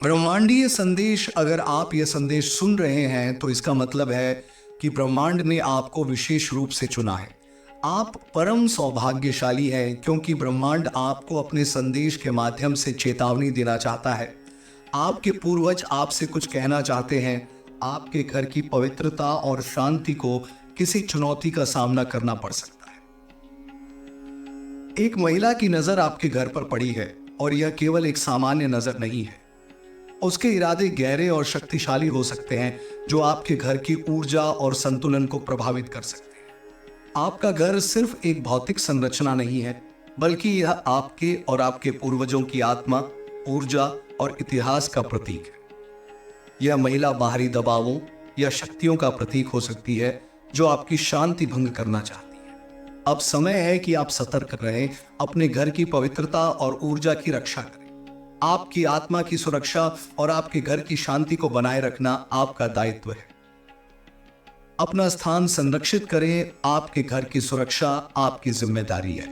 ब्रह्मांडीय संदेश। अगर आप यह संदेश सुन रहे हैं तो इसका मतलब है कि ब्रह्मांड ने आपको विशेष रूप से चुना है। आप परम सौभाग्यशाली हैं क्योंकि ब्रह्मांड आपको अपने संदेश के माध्यम से चेतावनी देना चाहता है। आपके पूर्वज आपसे कुछ कहना चाहते हैं। आपके घर की पवित्रता और शांति को किसी चुनौती का सामना करना पड़ सकता है। एक महिला की नजर आपके घर पर पड़ी है और यह केवल एक सामान्य नजर नहीं है। उसके इरादे गहरे और शक्तिशाली हो सकते हैं जो आपके घर की ऊर्जा और संतुलन को प्रभावित कर सकते हैं। आपका घर सिर्फ एक भौतिक संरचना नहीं है, बल्कि यह आपके और आपके पूर्वजों की आत्मा, ऊर्जा और इतिहास का प्रतीक है। यह महिला बाहरी दबावों या शक्तियों का प्रतीक हो सकती है जो आपकी शांति भंग करना चाहती है। अब समय है कि आप सतर्क रहें, अपने घर की पवित्रता और ऊर्जा की रक्षा करें। आपकी आत्मा की सुरक्षा और आपके घर की शांति को बनाए रखना आपका दायित्व है। अपना स्थान संरक्षित करें। आपके घर की सुरक्षा आपकी जिम्मेदारी है।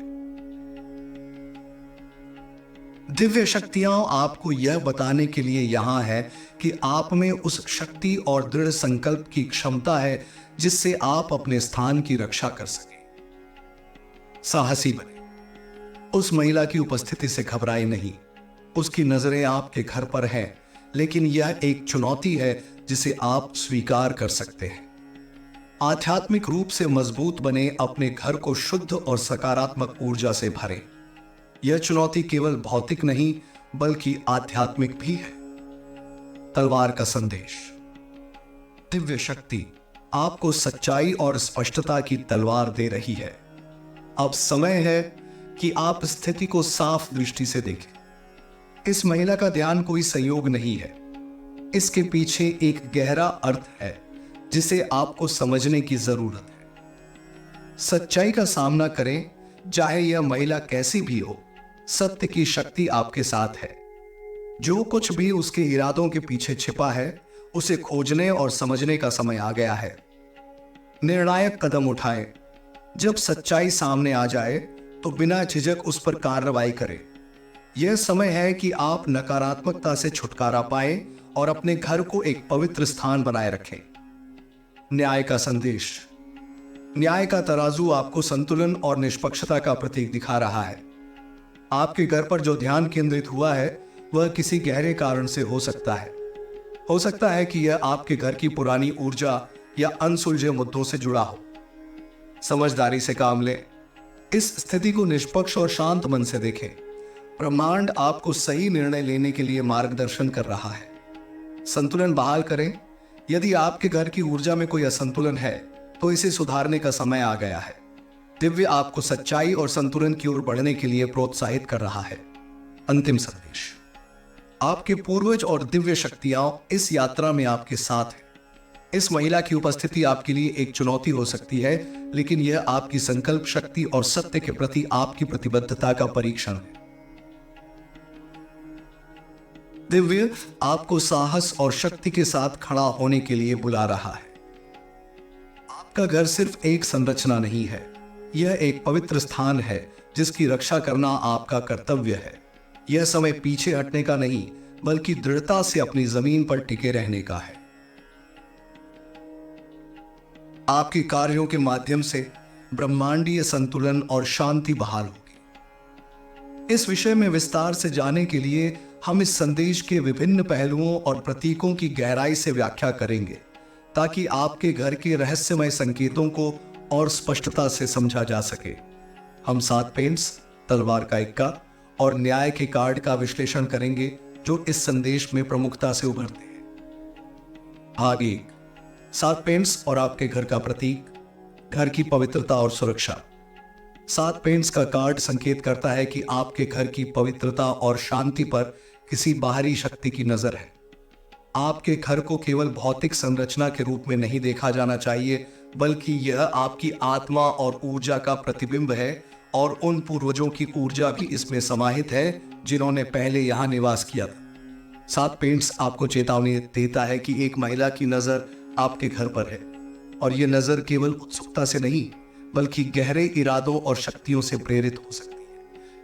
दिव्य शक्तियां आपको यह बताने के लिए यहां है कि आप में उस शक्ति और दृढ़ संकल्प की क्षमता है जिससे आप अपने स्थान की रक्षा कर सकें। साहसी बने। उस महिला की उपस्थिति से घबराएं नहीं। उसकी नजरें आपके घर पर हैं, लेकिन यह एक चुनौती है जिसे आप स्वीकार कर सकते हैं। आध्यात्मिक रूप से मजबूत बने। अपने घर को शुद्ध और सकारात्मक ऊर्जा से भरें। यह चुनौती केवल भौतिक नहीं बल्कि आध्यात्मिक भी है। तलवार का संदेश। दिव्य शक्ति आपको सच्चाई और स्पष्टता की तलवार दे रही है। अब समय है कि आप स्थिति को साफ दृष्टि से देखें। इस महिला का ध्यान कोई संयोग नहीं है। इसके पीछे एक गहरा अर्थ है जिसे आपको समझने की जरूरत है। सच्चाई का सामना करें, चाहे यह महिला कैसी भी हो। सत्य की शक्ति आपके साथ है। जो कुछ भी उसके इरादों के पीछे छिपा है, उसे खोजने और समझने का समय आ गया है। निर्णायक कदम उठाएं। जब सच्चाई सामने आ जाए तो बिना झिझक उस पर कार्रवाई करें। यह समय है कि आप नकारात्मकता से छुटकारा पाएं और अपने घर को एक पवित्र स्थान बनाए रखें। न्याय का संदेश। न्याय का तराजू आपको संतुलन और निष्पक्षता का प्रतीक दिखा रहा है। आपके घर पर जो ध्यान केंद्रित हुआ है वह किसी गहरे कारण से हो सकता है। हो सकता है कि यह आपके घर की पुरानी ऊर्जा या अनसुलझे मुद्दों से जुड़ा हो। समझदारी से काम लें। इस स्थिति को निष्पक्ष और शांत मन से देखें। ब्रह्मांड आपको सही निर्णय लेने के लिए मार्गदर्शन कर रहा है। संतुलन बहाल करें। यदि आपके घर की ऊर्जा में कोई असंतुलन है तो इसे सुधारने का समय आ गया है। दिव्य आपको सच्चाई और संतुलन की ओर बढ़ने के लिए प्रोत्साहित कर रहा है। अंतिम संदेश। आपके पूर्वज और दिव्य शक्तियां इस यात्रा में आपके साथ हैं। इस महिला की उपस्थिति आपके लिए एक चुनौती हो सकती है, लेकिन यह आपकी संकल्प शक्ति और सत्य के प्रति आपकी प्रतिबद्धता का परीक्षण है। दिव्य आपको साहस और शक्ति के साथ खड़ा होने के लिए बुला रहा है। आपका घर सिर्फ एक संरचना नहीं है, यह एक पवित्र स्थान है जिसकी रक्षा करना आपका कर्तव्य है। यह समय पीछे हटने का नहीं बल्कि दृढ़ता से अपनी जमीन पर टिके रहने का है। आपके कार्यों के माध्यम से ब्रह्मांडीय संतुलन और शांति बहाल होगी। इस विषय में विस्तार से जानने के लिए हम इस संदेश के विभिन्न पहलुओं और प्रतीकों की गहराई से व्याख्या करेंगे ताकि आपके घर के रहस्यमय संकेतों को और स्पष्टता से समझा जा सके। हम 7 पेंट्स, तलवार का इक्का और न्याय के कार्ड का विश्लेषण करेंगे जो इस संदेश में प्रमुखता से उभरते हैं। भाग 1। 7 पेंट्स और आपके घर का प्रतीक, घर की पवित्रता और सुरक्षा। 7 पेंट्स का कार्ड संकेत करता है कि आपके घर की पवित्रता और शांति पर किसी बाहरी शक्ति की नजर है। आपके घर को केवल भौतिक संरचना के रूप में नहीं देखा जाना चाहिए, बल्कि यह आपकी आत्मा और ऊर्जा का प्रतिबिंब है और उन पूर्वजों की ऊर्जा भी इसमें समाहित है जिन्होंने पहले यहां निवास किया था। 7 पेंट्स आपको चेतावनी देता है कि एक महिला की नजर आपके घर पर है और यह नजर केवल उत्सुकता से नहीं बल्कि गहरे इरादों और शक्तियों से प्रेरित हो सकती है।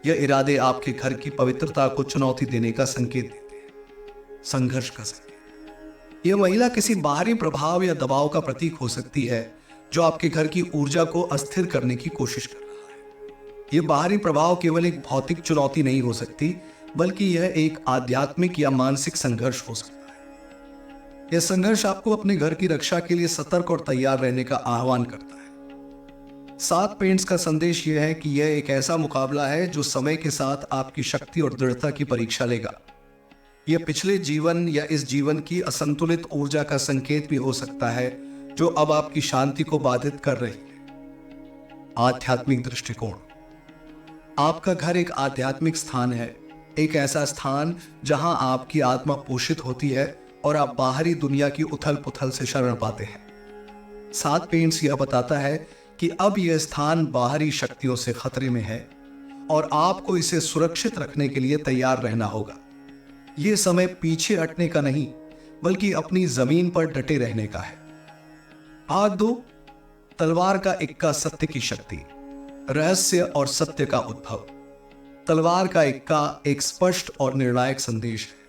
यह इरादे आपके घर की पवित्रता को चुनौती देने का संकेत देते हैं। संघर्ष का संकेत। यह महिला किसी बाहरी प्रभाव या दबाव का प्रतीक हो सकती है जो आपके घर की ऊर्जा को अस्थिर करने की कोशिश कर रहा है। यह बाहरी प्रभाव केवल एक भौतिक चुनौती नहीं हो सकती, बल्कि यह एक आध्यात्मिक या मानसिक संघर्ष हो सकता है। यह संघर्ष आपको अपने घर की रक्षा के लिए सतर्क और तैयार रहने का आह्वान करता है। 7 पेंट्स का संदेश यह है कि यह एक ऐसा मुकाबला है जो समय के साथ आपकी शक्ति और दृढ़ता की परीक्षा लेगा। यह पिछले जीवन या इस जीवन की असंतुलित ऊर्जा का संकेत भी हो सकता है जो अब आपकी शांति को बाधित कर रही है। आध्यात्मिक दृष्टिकोण। आपका घर एक आध्यात्मिक स्थान है, एक ऐसा स्थान जहां आपकी आत्मा पोषित होती है और आप बाहरी दुनिया की उथल पुथल से शरण पाते हैं। 7 पेंट्स यह बताता है कि अब यह स्थान बाहरी शक्तियों से खतरे में है और आपको इसे सुरक्षित रखने के लिए तैयार रहना होगा। यह समय पीछे हटने का नहीं, बल्कि अपनी जमीन पर डटे रहने का है। भाग 2, तलवार का इक्का, सत्य की शक्ति, रहस्य और सत्य का उद्भव। तलवार का इक्का एक स्पष्ट और निर्णायक संदेश है।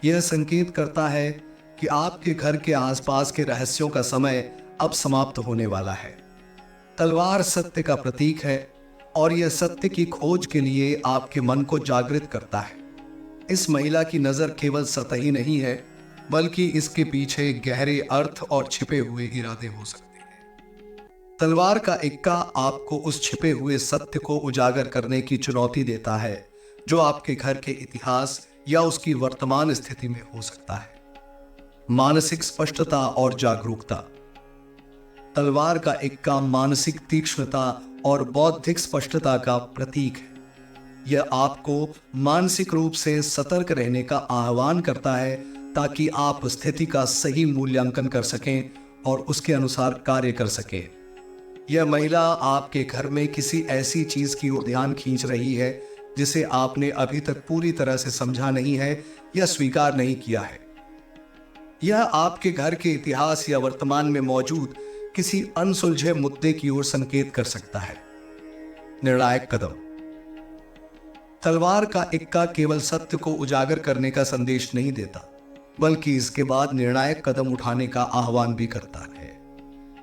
यह संकेत करता है कि आपके घर के आसपास के रहस्यों का समय अब समाप्त होने वाला है। तलवार सत्य का प्रतीक है और यह सत्य की खोज के लिए आपके मन को जागृत करता है। इस महिला की नजर केवल सतही नहीं है, बल्कि इसके पीछे गहरे अर्थ और छिपे हुए इरादे हो सकते हैं। तलवार का इक्का आपको उस छिपे हुए सत्य को उजागर करने की चुनौती देता है जो आपके घर के इतिहास या उसकी वर्तमान स्थिति में हो सकता है। मानसिक स्पष्टता और जागरूकता। तलवार का इक्का मानसिक तीक्ष्णता और बौद्धिक स्पष्टता का प्रतीक है। यह आपको मानसिक रूप से सतर्क रहने का आह्वान करता है ताकि आप स्थिति का सही मूल्यांकन कर सकें और उसके अनुसार कार्य कर सकें। यह महिला आपके घर में किसी ऐसी चीज की ओर ध्यान खींच रही है जिसे आपने अभी तक पूरी तरह से समझा नहीं है या स्वीकार नहीं किया है। यह आपके घर के इतिहास या वर्तमान में मौजूद किसी अनसुलझे मुद्दे की ओर संकेत कर सकता है। निर्णायक कदम। तलवार का इक्का केवल सत्य को उजागर करने का संदेश नहीं देता, बल्कि इसके बाद निर्णायक कदम उठाने का आह्वान भी करता है।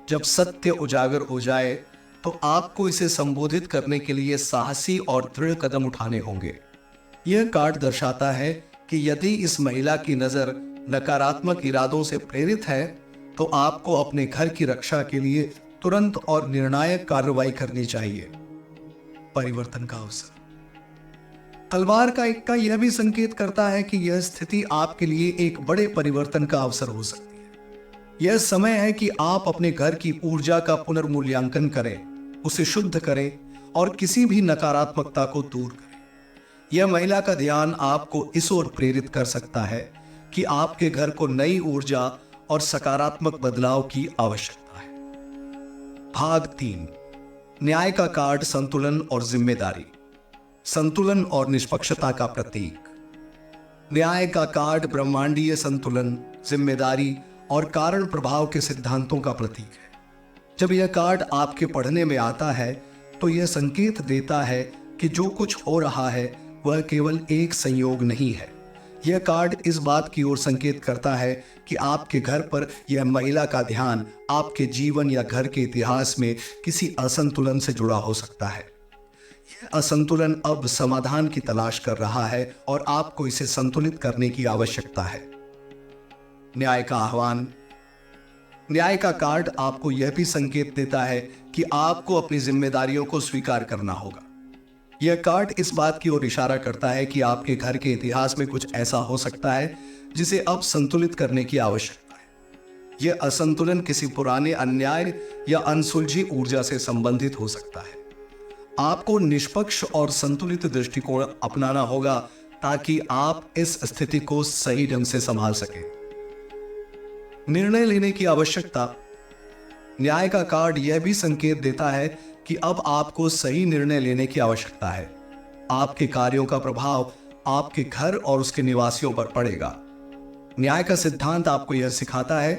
जब सत्य उजागर हो जाए तो आपको इसे संबोधित करने के लिए साहसी और दृढ़ कदम उठाने होंगे। यह कार्ड दर्शाता है कि यदि इस महिला की नजर नकारात्मक इरादों से प्रेरित है तो आपको अपने घर की रक्षा के लिए तुरंत और निर्णायक कार्रवाई करनी चाहिए। परिवर्तन का अवसर। तलवार का इक्का यह भी संकेत करता है कि यह स्थिति आपके लिए एक बड़े परिवर्तन का अवसर हो सकती है। यह समय है कि आप अपने घर की ऊर्जा का पुनर्मूल्यांकन करें, उसे शुद्ध करें और किसी भी नकारात्मकता को दूर करें। यह महिला का ध्यान आपको इस ओर प्रेरित कर सकता है कि आपके घर को नई ऊर्जा और सकारात्मक बदलाव की आवश्यकता है। भाग 3, न्याय का कार्ड, संतुलन और जिम्मेदारी। संतुलन और निष्पक्षता का प्रतीक। न्याय का कार्ड ब्रह्मांडीय संतुलन, जिम्मेदारी और कारण प्रभाव के सिद्धांतों का प्रतीक है। जब यह कार्ड आपके पढ़ने में आता है तो यह संकेत देता है कि जो कुछ हो रहा है वह केवल एक संयोग नहीं है। यह कार्ड इस बात की ओर संकेत करता है कि आपके घर पर यह महिला का ध्यान आपके जीवन या घर के इतिहास में किसी असंतुलन से जुड़ा हो सकता है। यह असंतुलन अब समाधान की तलाश कर रहा है और आपको इसे संतुलित करने की आवश्यकता है। न्याय का आह्वान। न्याय का कार्ड आपको यह भी संकेत देता है कि आपको अपनी जिम्मेदारियों को स्वीकार करना होगा। यह कार्ड इस बात की ओर इशारा करता है कि आपके घर के इतिहास में कुछ ऐसा हो सकता है जिसे अब संतुलित करने की आवश्यकता है। यह असंतुलन किसी पुराने अन्याय या अनसुलझी ऊर्जा से संबंधित हो सकता है। आपको निष्पक्ष और संतुलित दृष्टिकोण अपनाना होगा ताकि आप इस स्थिति को सही ढंग से संभाल सकें। निर्णय लेने की आवश्यकता। न्याय का कार्ड यह भी संकेत देता है कि अब आपको सही निर्णय लेने की आवश्यकता है। आपके कार्यों का प्रभाव आपके घर और उसके निवासियों पर पड़ेगा। न्याय का सिद्धांत आपको यह सिखाता है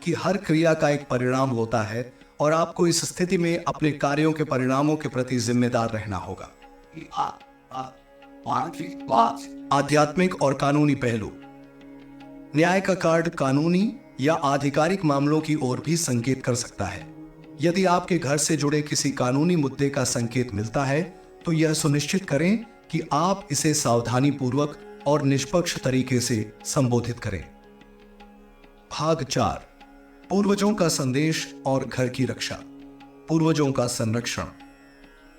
कि हर क्रिया का एक परिणाम होता है और आपको इस स्थिति में अपने कार्यों के परिणामों के प्रति जिम्मेदार रहना होगा। आध्यात्मिक और कानूनी पहलू। न्याय का कार्ड कानूनी या आधिकारिक मामलों की ओर भी संकेत कर सकता है। यदि आपके घर से जुड़े किसी कानूनी मुद्दे का संकेत मिलता है तो यह सुनिश्चित करें कि आप इसे सावधानी पूर्वक और निष्पक्ष तरीके से संबोधित करें। भाग 4, पूर्वजों का संदेश और घर की रक्षा। पूर्वजों का संरक्षण।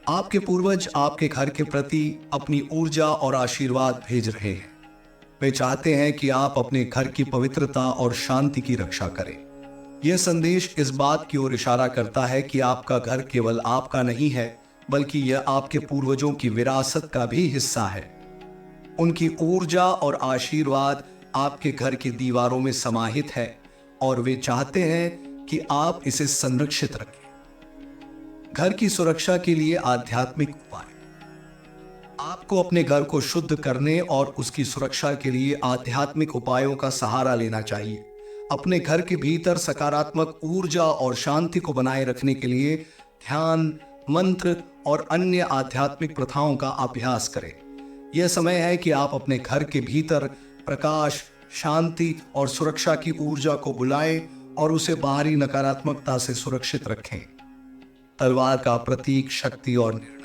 आपके पूर्वज आपके घर के प्रति अपनी ऊर्जा और आशीर्वाद भेज रहे हैं। वे चाहते हैं कि आप अपने घर की पवित्रता और शांति की रक्षा करें। यह संदेश इस बात की ओर इशारा करता है कि आपका घर केवल आपका नहीं है, बल्कि यह आपके पूर्वजों की विरासत का भी हिस्सा है। उनकी ऊर्जा और आशीर्वाद आपके घर की दीवारों में समाहित है और वे चाहते हैं कि आप इसे संरक्षित रखें। घर की सुरक्षा के लिए आध्यात्मिक उपाय। आपको अपने घर को शुद्ध करने और उसकी सुरक्षा के लिए आध्यात्मिक उपायों का सहारा लेना चाहिए। अपने घर के भीतर सकारात्मक ऊर्जा और शांति को बनाए रखने के लिए ध्यान, मंत्र और अन्य आध्यात्मिक प्रथाओं का अभ्यास करें। यह समय है कि आप अपने घर के भीतर प्रकाश, शांति और सुरक्षा की ऊर्जा को बुलाएं और उसे बाहरी नकारात्मकता से सुरक्षित रखें। तलवार का प्रतीक, शक्ति और निर्णय।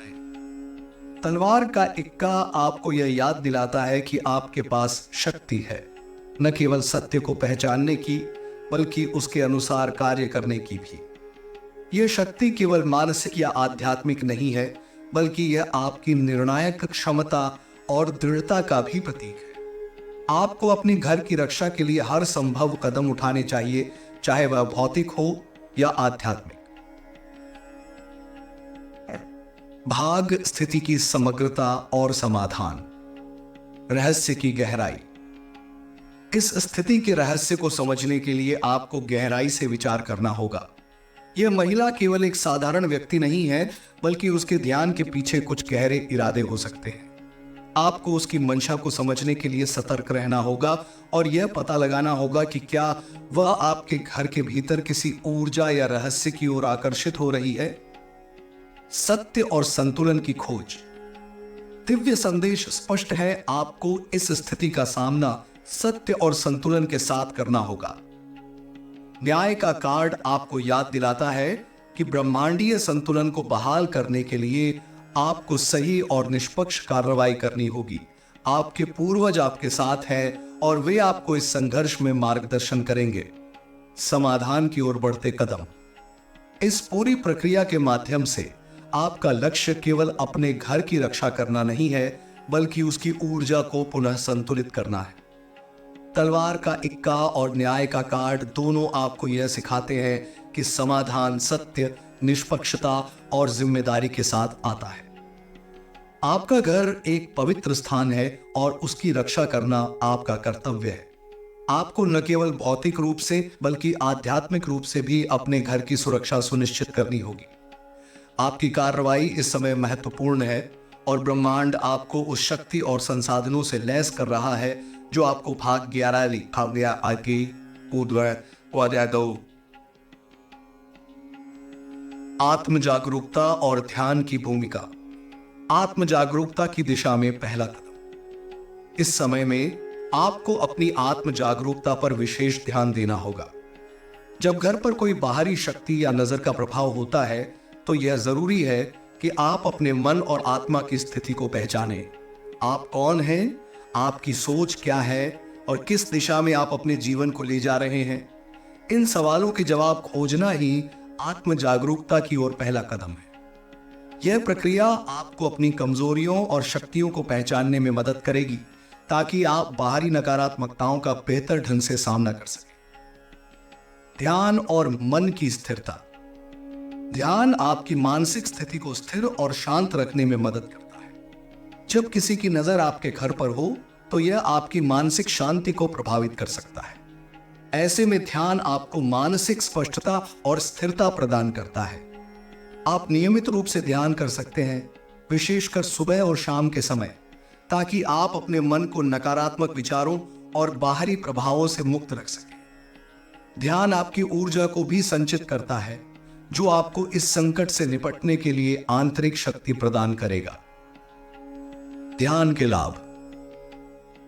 तलवार का इक्का आपको यह याद दिलाता है कि आपके पास शक्ति है, न केवल सत्य को पहचानने की बल्कि उसके अनुसार कार्य करने की भी। यह शक्ति केवल मानसिक या आध्यात्मिक नहीं है, बल्कि यह आपकी निर्णायक क्षमता और दृढ़ता का भी प्रतीक है। आपको अपने घर की रक्षा के लिए हर संभव कदम उठाने चाहिए, चाहे वह भौतिक हो या आध्यात्मिक। भाग स्थिति की समग्रता और समाधान। रहस्य की गहराई। इस स्थिति के रहस्य को समझने के लिए आपको गहराई से विचार करना होगा। यह महिला केवल एक साधारण व्यक्ति नहीं है, बल्कि उसके ध्यान के पीछे कुछ गहरे इरादे हो सकते हैं। आपको उसकी मंशा को समझने के लिए सतर्क रहना होगा और यह पता लगाना होगा कि क्या वह आपके घर के भीतर किसी ऊर्जा या रहस्य की ओर आकर्षित हो रही है। सत्य और संतुलन की खोज। दिव्य संदेश स्पष्ट है, आपको इस स्थिति का सामना सत्य और संतुलन के साथ करना होगा। न्याय का कार्ड आपको याद दिलाता है कि ब्रह्मांडीय संतुलन को बहाल करने के लिए आपको सही और निष्पक्ष कार्रवाई करनी होगी। आपके पूर्वज आपके साथ हैं और वे आपको इस संघर्ष में मार्गदर्शन करेंगे। समाधान की ओर बढ़ते कदम। इस पूरी प्रक्रिया के माध्यम से आपका लक्ष्य केवल अपने घर की रक्षा करना नहीं है, बल्कि उसकी ऊर्जा को पुनः संतुलित करना है। तलवार का इक्का और न्याय का कार्ड दोनों आपको यह सिखाते हैं कि समाधान सत्य, निष्पक्षता और जिम्मेदारी के साथ आता है। आपका घर एक पवित्र स्थान है और उसकी रक्षा करना आपका कर्तव्य है। आपको न केवल भौतिक रूप से बल्कि आध्यात्मिक रूप से भी अपने घर की सुरक्षा सुनिश्चित करनी होगी। आपकी कार्रवाई इस समय महत्वपूर्ण है और ब्रह्मांड आपको उस शक्ति और संसाधनों से लैस कर रहा है जो आपको भाग 11 लिखा गया आगे आत्म जागरूकता और ध्यान की भूमिका। आत्म जागरूकता की दिशा में पहला कदम। इस समय में आपको अपनी आत्म जागरूकता पर विशेष ध्यान देना होगा। जब घर पर कोई बाहरी शक्ति या नजर का प्रभाव होता है तो यह जरूरी है कि आप अपने मन और आत्मा की स्थिति को पहचानें। आप कौन हैं, आपकी सोच क्या है और किस दिशा में आप अपने जीवन को ले जा रहे हैं। इन सवालों के जवाब खोजना ही आत्म जागरूकता की ओर पहला कदम है। यह प्रक्रिया आपको अपनी कमजोरियों और शक्तियों को पहचानने में मदद करेगी ताकि आप बाहरी नकारात्मकताओं का बेहतर ढंग से सामना कर सकें। ध्यान और मन की स्थिरता। ध्यान आपकी मानसिक स्थिति को स्थिर और शांत रखने में मदद करता है। जब किसी की नजर आपके घर पर हो तो यह आपकी मानसिक शांति को प्रभावित कर सकता है। ऐसे में ध्यान आपको मानसिक स्पष्टता और स्थिरता प्रदान करता है। आप नियमित रूप से ध्यान कर सकते हैं, विशेषकर सुबह और शाम के समय, ताकि आप अपने मन को नकारात्मक विचारों और बाहरी प्रभावों से मुक्त रख सकें। ध्यान आपकी ऊर्जा को भी संचित करता है, जो आपको इस संकट से निपटने के लिए आंतरिक शक्ति प्रदान करेगा। ध्यान के लाभ।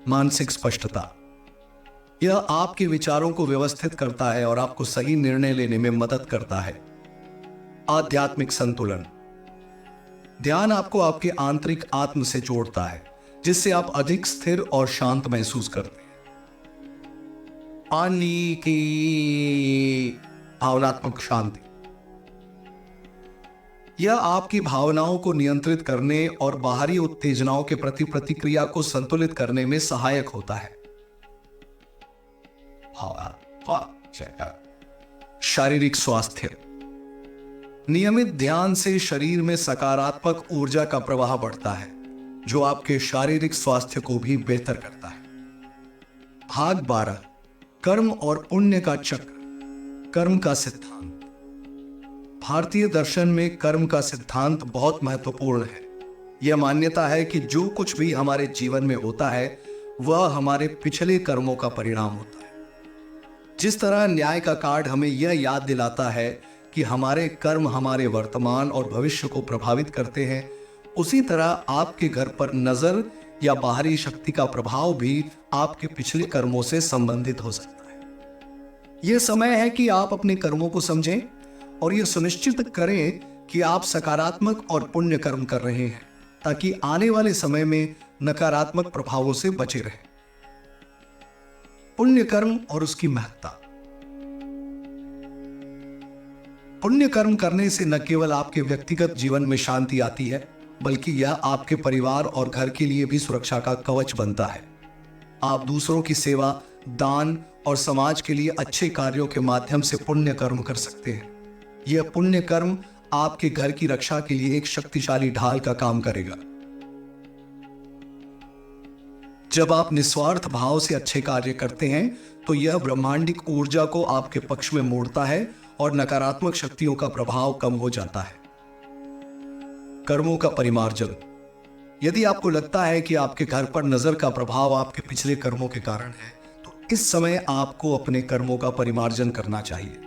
मानसिक स्पष्टता। यह आपके विचारों को व्यवस्थित करता है और आपको सही निर्णय लेने में मदद करता है। आध्यात्मिक संतुलन। ध्यान आपको आपके आंतरिक आत्म से जोड़ता है, जिससे आप अधिक स्थिर और शांत महसूस करते हैं। पानी की भावनात्मक शांति। यह आपकी भावनाओं को नियंत्रित करने और बाहरी उत्तेजनाओं के प्रति प्रतिक्रिया को संतुलित करने में सहायक होता है। शारीरिक स्वास्थ्य। नियमित ध्यान से शरीर में सकारात्मक ऊर्जा का प्रवाह बढ़ता है, जो आपके शारीरिक स्वास्थ्य को भी बेहतर करता है। भाग 12, कर्म और पुण्य का चक्र। कर्म का सिद्धांत। भारतीय दर्शन में कर्म का सिद्धांत बहुत महत्वपूर्ण है। यह मान्यता है कि जो कुछ भी हमारे जीवन में होता है वह हमारे पिछले कर्मों का परिणाम होता है। जिस तरह न्याय का कार्ड हमें यह याद दिलाता है कि हमारे कर्म हमारे वर्तमान और भविष्य को प्रभावित करते हैं, उसी तरह आपके घर पर नजर या बाहरी शक्ति का प्रभाव भी आपके पिछले कर्मों से संबंधित हो सकता है। यह समय है कि आप अपने कर्मों को समझें और यह सुनिश्चित करें कि आप सकारात्मक और पुण्य कर्म कर रहे हैं, ताकि आने वाले समय में नकारात्मक प्रभावों से बचे रहें। पुण्य कर्म और उसकी महत्ता। पुण्य कर्म करने से न केवल आपके व्यक्तिगत जीवन में शांति आती है, बल्कि यह आपके परिवार और घर के लिए भी सुरक्षा का कवच बनता है। आप दूसरों की सेवा, दान और समाज के लिए अच्छे कार्यों के माध्यम से पुण्य कर्म कर सकते हैं। यह पुण्य कर्म आपके घर की रक्षा के लिए एक शक्तिशाली ढाल का काम करेगा। जब आप निस्वार्थ भाव से अच्छे कार्य करते हैं तो यह ब्रह्मांडिक ऊर्जा को आपके पक्ष में मोड़ता है और नकारात्मक शक्तियों का प्रभाव कम हो जाता है। कर्मों का परिमार्जन। यदि आपको लगता है कि आपके घर पर नजर का प्रभाव आपके पिछले कर्मों के कारण है, तो इस समय आपको अपने कर्मों का परिमार्जन करना चाहिए।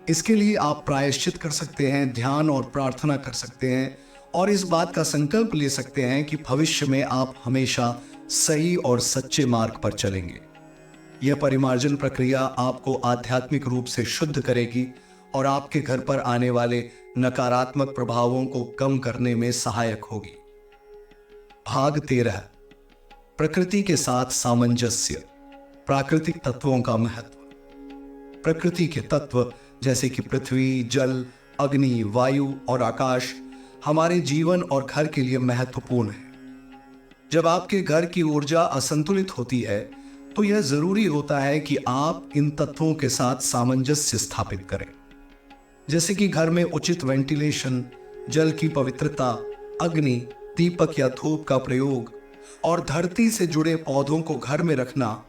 इसके लिए आप प्रायश्चित कर सकते हैं, ध्यान और प्रार्थना कर सकते हैं और इस बात का संकल्प ले सकते हैं कि भविष्य में आप हमेशा सही और सच्चे मार्ग पर चलेंगे। यह परिमार्जन प्रक्रिया आपको आध्यात्मिक रूप से शुद्ध करेगी और आपके घर पर आने वाले नकारात्मक प्रभावों को कम करने में सहायक होगी। भाग 13, प्रकृति के साथ सामंजस्य। प्राकृतिक तत्वों का महत्व। प्रकृति के तत्व जैसे कि पृथ्वी, जल, अग्नि, वायु और आकाश हमारे जीवन और घर के लिए महत्वपूर्ण है। जब आपके घर की ऊर्जा असंतुलित होती है तो यह जरूरी होता है कि आप इन तत्वों के साथ सामंजस्य स्थापित करें, जैसे कि घर में उचित वेंटिलेशन, जल की पवित्रता, अग्नि, दीपक या धूप का प्रयोग और धरती से जुड़े पौधों को घर में रखना।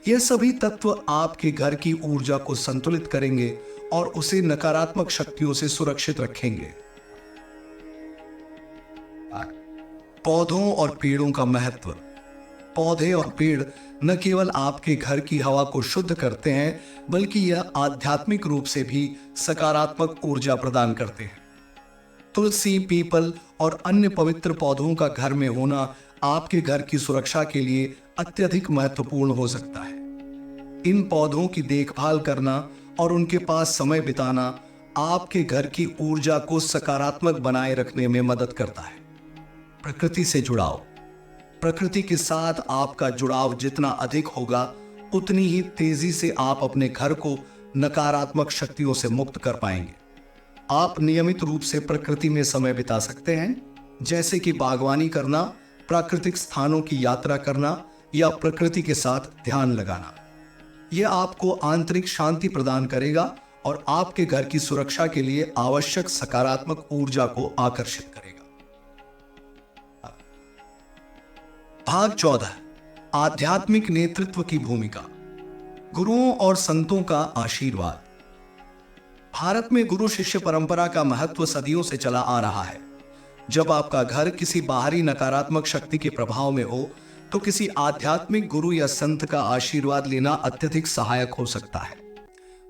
यह सभी तत्व आपके घर की ऊर्जा को संतुलित करेंगे और उसे नकारात्मक शक्तियों से सुरक्षित रखेंगे। पौधों और पेड़ों का महत्व। पौधे और पेड़ न केवल आपके घर की हवा को शुद्ध करते हैं, बल्कि यह आध्यात्मिक रूप से भी सकारात्मक ऊर्जा प्रदान करते हैं। तुलसी, पीपल और अन्य पवित्र पौधों का घर में होना आपके घर की सुरक्षा के लिए अत्यधिक महत्वपूर्ण हो सकता है। इन पौधों की देखभाल करना और उनके पास समय बिताना आपके घर की ऊर्जा को सकारात्मक बनाए रखने में मदद करता है। प्रकृति से जुड़ाव। प्रकृति के साथ आपका जुड़ाव जितना अधिक होगा, उतनी ही तेजी से आप अपने घर को नकारात्मक शक्तियों से मुक्त कर पाएंगे। आप नियमित रूप से प्रकृति में समय बिता सकते हैं, जैसे कि बागवानी करना, प्राकृतिक स्थानों की यात्रा करना या प्रकृति के साथ ध्यान लगाना। यह आपको आंतरिक शांति प्रदान करेगा और आपके घर की सुरक्षा के लिए आवश्यक सकारात्मक ऊर्जा को आकर्षित करेगा। भाग 14, आध्यात्मिक नेतृत्व की भूमिका। गुरुओं और संतों का आशीर्वाद। भारत में गुरु शिष्य परंपरा का महत्व सदियों से चला आ रहा है। जब आपका घर किसी बाहरी नकारात्मक शक्ति के प्रभाव में हो, तो किसी आध्यात्मिक गुरु या संत का आशीर्वाद लेना अत्यधिक सहायक हो सकता है।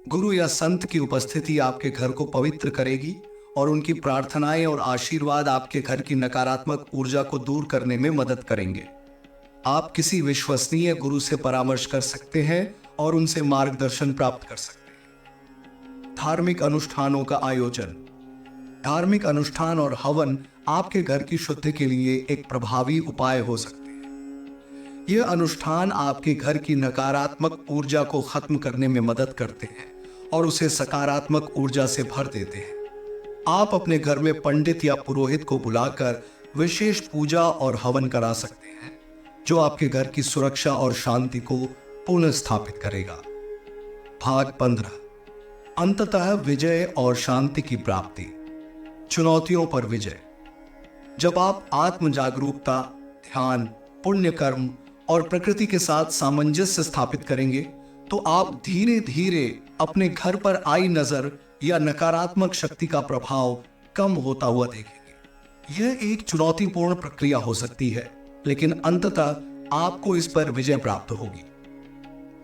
गुरु या संत की उपस्थिति आपके घर को पवित्र करेगी और उनकी प्रार्थनाएं और आशीर्वाद आपके घर की नकारात्मक ऊर्जा को दूर करने में मदद करेंगे। आप किसी विश्वसनीय गुरु से परामर्श कर सकते हैं और उनसे मार्गदर्शन प्राप्त कर सकते हैं। धार्मिक अनुष्ठानों का आयोजन। धार्मिक अनुष्ठान और हवन आपके घर की शुद्धि के लिए एक प्रभावी उपाय हो सकते हैं। यह अनुष्ठान आपके घर की नकारात्मक ऊर्जा को खत्म करने में मदद करते हैं और उसे सकारात्मक ऊर्जा से भर देते हैं। आप अपने घर में पंडित या पुरोहित को बुलाकर विशेष पूजा और हवन करा सकते हैं, जो आपके घर की सुरक्षा और शांति को पुनः स्थापित करेगा। भाग 15। अंततः विजय और शांति की प्राप्ति। चुनौतियों पर विजय। जब आप आत्म जागरूकता, ध्यान, पुण्य कर्म और प्रकृति के साथ सामंजस्य स्थापित करेंगे तो आप धीरे धीरे अपने घर पर आई नजर या नकारात्मक शक्ति का प्रभाव कम होता हुआ देखेंगे। यह एक चुनौतीपूर्ण प्रक्रिया हो सकती है, लेकिन अंततः आपको इस पर विजय प्राप्त होगी।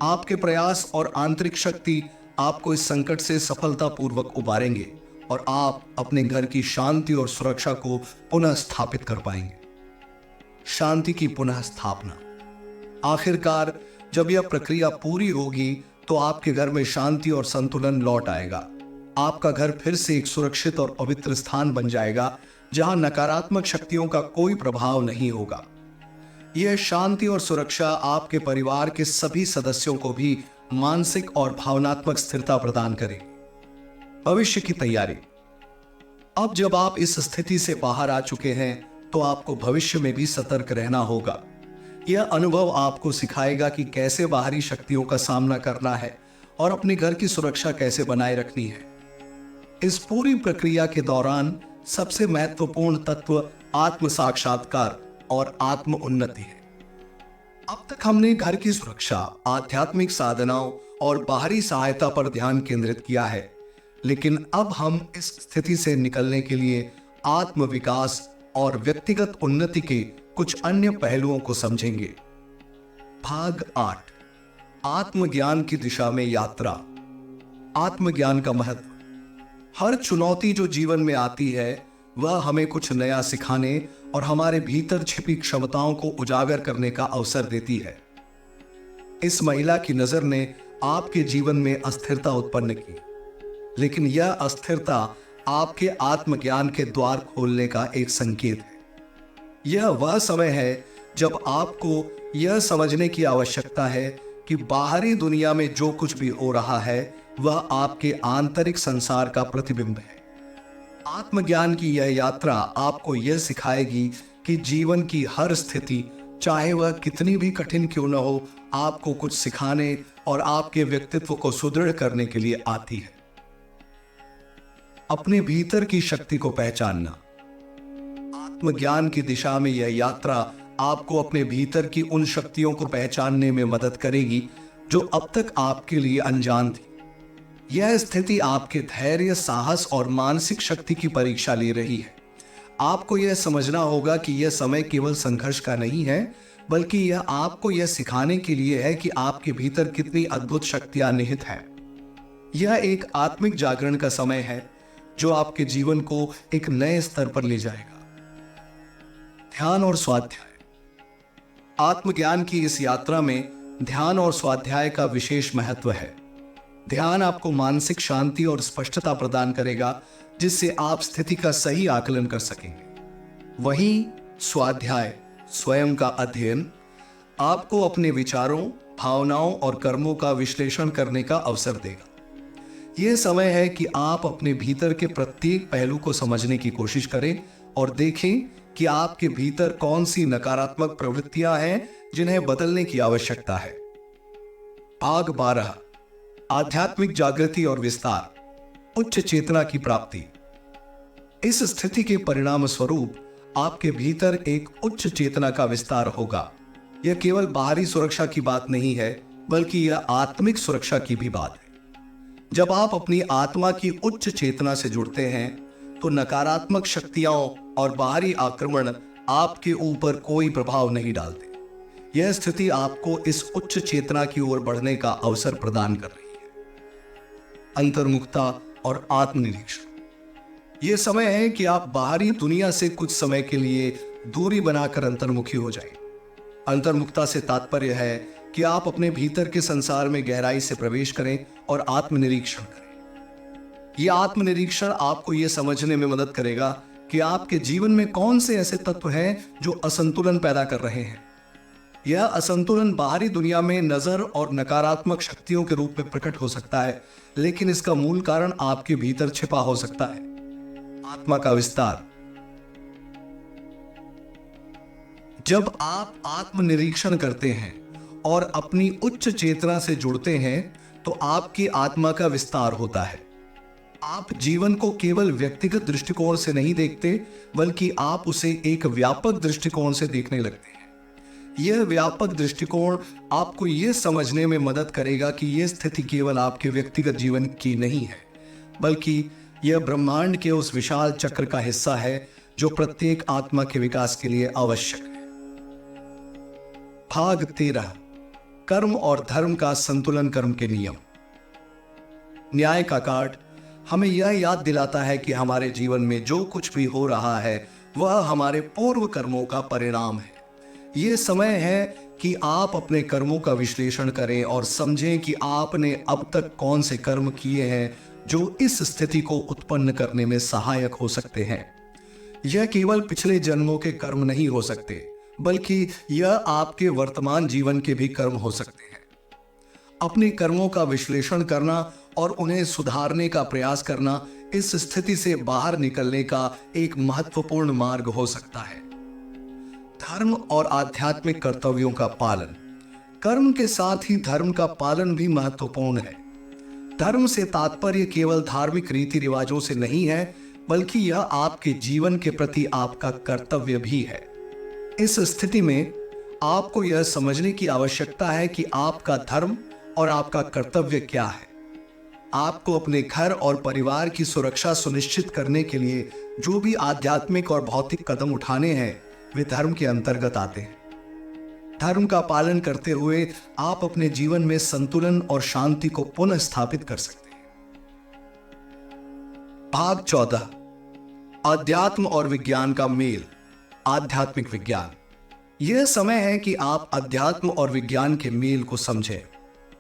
आपके प्रयास और आंतरिक शक्ति आपको इस संकट से सफलतापूर्वक उबारेंगे और आप अपने घर की शांति और सुरक्षा को पुनः स्थापित कर पाएंगे। शांति की पुनः स्थापना। आखिरकार जब यह प्रक्रिया पूरी होगी तो आपके घर में शांति और संतुलन लौट आएगा। आपका घर फिर से एक सुरक्षित और पवित्र स्थान बन जाएगा जहां नकारात्मक शक्तियों का कोई प्रभाव नहीं होगा। यह शांति और सुरक्षा आपके परिवार के सभी सदस्यों को भी मानसिक और भावनात्मक स्थिरता प्रदान करेगी। भविष्य की तैयारी। अब जब आप इस स्थिति से बाहर आ चुके हैं तो आपको भविष्य में भी सतर्क रहना होगा। यह अनुभव आपको सिखाएगा कि कैसे बाहरी शक्तियों का सामना करना है और अपने घर की सुरक्षा कैसे बनाए रखनी है। इस पूरी प्रक्रिया के दौरान सबसे महत्वपूर्ण तत्व आत्म साक्षात्कार और आत्म उन्नति है। अब तक हमने घर की सुरक्षा, आध्यात्मिक साधनाओं और बाहरी सहायता पर ध्यान केंद्रित किया है, लेकिन अब हम इस स्थिति से निकलने के लिए आत्म विकास और व्यक्तिगत उन्नति के कुछ अन्य पहलुओं को समझेंगे। भाग 8। आत्मज्ञान की दिशा में यात्रा। आत्मज्ञान का महत्व। हर चुनौती जो जीवन में आती है वह हमें कुछ नया सिखाने और हमारे भीतर छिपी क्षमताओं को उजागर करने का अवसर देती है। इस महिला की नजर ने आपके जीवन में अस्थिरता उत्पन्न की, लेकिन यह अस्थिरता आपके आत्मज्ञान के द्वार खोलने का एक संकेत है। यह वह समय है जब आपको यह समझने की आवश्यकता है कि बाहरी दुनिया में जो कुछ भी हो रहा है वह आपके आंतरिक संसार का प्रतिबिंब है। आत्मज्ञान की यह यात्रा आपको यह सिखाएगी कि जीवन की हर स्थिति, चाहे वह कितनी भी कठिन क्यों न हो, आपको कुछ सिखाने और आपके व्यक्तित्व को सुदृढ़ करने के लिए आती है। अपने भीतर की शक्ति को पहचानना। आत्मज्ञान की दिशा में यह यात्रा आपको अपने भीतर की उन शक्तियों को पहचानने में मदद करेगी जो अब तक आपके लिए अनजान थी। यह स्थिति आपके धैर्य, साहस और मानसिक शक्ति की परीक्षा ले रही है। आपको यह समझना होगा कि यह समय केवल संघर्ष का नहीं है, बल्कि यह आपको यह सिखाने के लिए है कि आपके भीतर कितनी अद्भुत शक्तियां निहित हैं। यह एक आत्मिक जागरण का समय है जो आपके जीवन को एक नए स्तर पर ले जाएगा। ध्यान और स्वाध्याय। आत्मज्ञान की इस यात्रा में ध्यान और स्वाध्याय का विशेष महत्व है। ध्यान आपको मानसिक शांति और स्पष्टता प्रदान करेगा, जिससे आप स्थिति का सही आकलन कर सकेंगे। वहीं स्वाध्याय, स्वयं का अध्ययन, आपको अपने विचारों, भावनाओं और कर्मों का विश्लेषण करने का अवसर देगा। यह समय है कि आप अपने भीतर के प्रत्येक पहलू को समझने की कोशिश करें और देखें कि आपके भीतर कौन सी नकारात्मक प्रवृत्तियां हैं जिन्हें बदलने की आवश्यकता है। भाग 12। आध्यात्मिक जागृति और विस्तार, उच्च चेतना की प्राप्ति। इस स्थिति के परिणाम स्वरूप आपके भीतर एक उच्च चेतना का विस्तार होगा। यह केवल बाहरी सुरक्षा की बात नहीं है, बल्कि यह आत्मिक सुरक्षा की भी बात है। जब आप अपनी आत्मा की उच्च चेतना से जुड़ते हैं तो नकारात्मक शक्तियां और बाहरी आक्रमण आपके ऊपर कोई प्रभाव नहीं डालते। यह स्थिति आपको इस उच्च चेतना की ओर बढ़ने का अवसर प्रदान कर रही है। अंतर्मुखता और आत्मनिरीक्षण। यह समय है कि आप बाहरी दुनिया से कुछ समय के लिए दूरी बनाकर अंतर्मुखी हो जाएं। अंतर्मुखता से तात्पर्य है कि आप अपने भीतर के संसार में गहराई से प्रवेश करें और आत्मनिरीक्षण करें। यह आत्मनिरीक्षण आपको यह समझने में मदद करेगा कि आपके जीवन में कौन से ऐसे तत्व हैं जो असंतुलन पैदा कर रहे हैं। यह असंतुलन बाहरी दुनिया में नजर और नकारात्मक शक्तियों के रूप में प्रकट हो सकता है, लेकिन इसका मूल कारण आपके भीतर छिपा हो सकता है। आत्मा का विस्तार। जब आप आत्मनिरीक्षण करते हैं और अपनी उच्च चेतना से जुड़ते हैं तो आपकी आत्मा का विस्तार होता है। आप जीवन को केवल व्यक्तिगत दृष्टिकोण से नहीं देखते, बल्कि आप उसे एक व्यापक दृष्टिकोण से देखने लगते हैं। यह व्यापक दृष्टिकोण आपको यह समझने में मदद करेगा कि यह स्थिति केवल आपके व्यक्तिगत जीवन की नहीं है, बल्कि यह ब्रह्मांड के उस विशाल चक्र का हिस्सा है जो प्रत्येक आत्मा के विकास के लिए आवश्यक है। भाग 13। कर्म और धर्म का संतुलन। कर्म के नियम। न्याय का कार्ड हमें यह याद दिलाता है कि हमारे जीवन में जो कुछ भी हो रहा है वह हमारे पूर्व कर्मों का परिणाम है। यह समय है कि आप अपने कर्मों का विश्लेषण करें और समझें कि आपने अब तक कौन से कर्म किए हैं जो इस स्थिति को उत्पन्न करने में सहायक हो सकते हैं। यह केवल पिछले जन्मों के कर्म नहीं हो सकते, बल्कि यह आपके वर्तमान जीवन के भी कर्म हो सकते हैं। अपने कर्मों का विश्लेषण करना और उन्हें सुधारने का प्रयास करना इस स्थिति से बाहर निकलने का एक महत्वपूर्ण मार्ग हो सकता है। धर्म और आध्यात्मिक कर्तव्यों का पालन। कर्म के साथ ही धर्म का पालन भी महत्वपूर्ण है। धर्म से तात्पर्य केवल धार्मिक रीति रिवाजों से नहीं है, बल्कि यह आपके जीवन के प्रति आपका कर्तव्य भी है। इस स्थिति में आपको यह समझने की आवश्यकता है कि आपका धर्म और आपका कर्तव्य क्या है। आपको अपने घर और परिवार की सुरक्षा सुनिश्चित करने के लिए जो भी आध्यात्मिक और भौतिक कदम उठाने हैं वे धर्म के अंतर्गत आते हैं। धर्म का पालन करते हुए आप अपने जीवन में संतुलन और शांति को पुनः स्थापित कर सकते हैं। भाग 14। अध्यात्म और विज्ञान का मेल। आध्यात्मिक विज्ञान। यह समय है कि आप अध्यात्म और विज्ञान के मेल को समझें।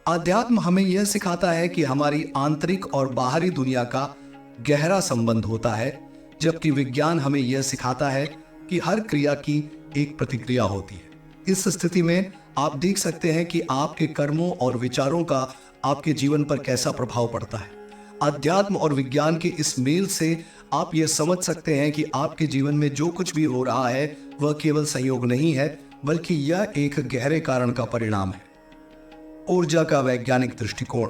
अध्यात्म हमें यह सिखाता है कि हमारी आंतरिक और बाहरी दुनिया का गहरा संबंध होता है, जबकि विज्ञान हमें यह सिखाता है कि हर क्रिया की एक प्रतिक्रिया होती है। इस स्थिति में आप देख सकते हैं कि आपके कर्मों और विचारों का आपके जीवन पर कैसा प्रभाव पड़ता है। अध्यात्म और विज्ञान के इस मेल से आप यह समझ सकते हैं कि आपके जीवन में जो कुछ भी हो रहा है वह केवल संयोग नहीं है, बल्कि यह एक गहरे कारण का परिणाम है। ऊर्जा का वैज्ञानिक दृष्टिकोण।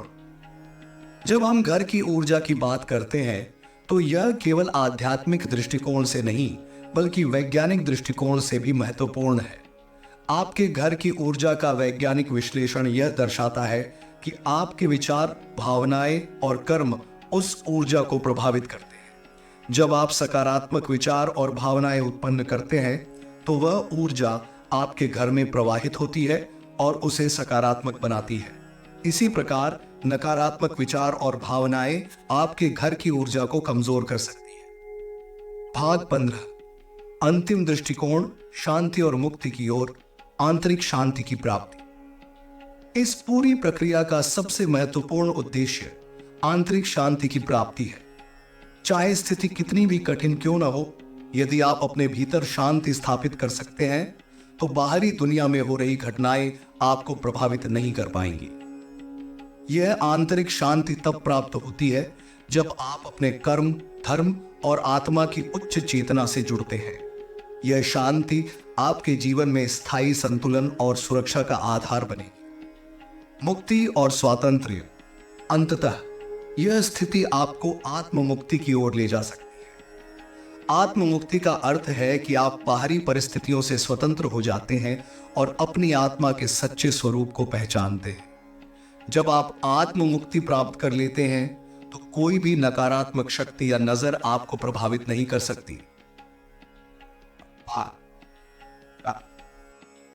जब हम घर की ऊर्जा की बात करते हैं तो यह केवल आध्यात्मिक दृष्टिकोण से नहीं, बल्कि वैज्ञानिक दृष्टिकोण से भी महत्वपूर्ण है। आपके घर की ऊर्जा का वैज्ञानिक विश्लेषण यह दर्शाता है कि आपके विचार, भावनाएं और कर्म उस ऊर्जा को प्रभावित करते हैं। जब आप सकारात्मक विचार और भावनाएं उत्पन्न करते हैं तो वह ऊर्जा आपके घर में प्रवाहित होती है और उसे सकारात्मक बनाती है। इसी प्रकार नकारात्मक विचार और भावनाएं आपके घर की ऊर्जा को कमजोर कर सकती है। भाग 15। अंतिम दृष्टिकोण। शांति और मुक्ति की ओर। आंतरिक शांति की प्राप्ति। इस पूरी प्रक्रिया का सबसे महत्वपूर्ण उद्देश्य आंतरिक शांति की प्राप्ति है। चाहे स्थिति कितनी भी कठिन क्यों न हो, यदि आप अपने भीतर शांति स्थापित कर सकते हैं तो बाहरी दुनिया में हो रही घटनाएं आपको प्रभावित नहीं कर पाएंगी। यह आंतरिक शांति तब प्राप्त होती है जब आप अपने कर्म, धर्म और आत्मा की उच्च चेतना से जुड़ते हैं। यह शांति आपके जीवन में स्थायी संतुलन और सुरक्षा का आधार बनेगी। मुक्ति और स्वातंत्र्य। अंततः यह स्थिति आपको आत्म मुक्ति की ओर ले जा सकती है। आत्म मुक्ति का अर्थ है कि आप बाहरी परिस्थितियों से स्वतंत्र हो जाते हैं और अपनी आत्मा के सच्चे स्वरूप को पहचानते हैं। जब आप आत्म मुक्ति प्राप्त कर लेते हैं तो कोई भी नकारात्मक शक्ति या नजर आपको प्रभावित नहीं कर सकती।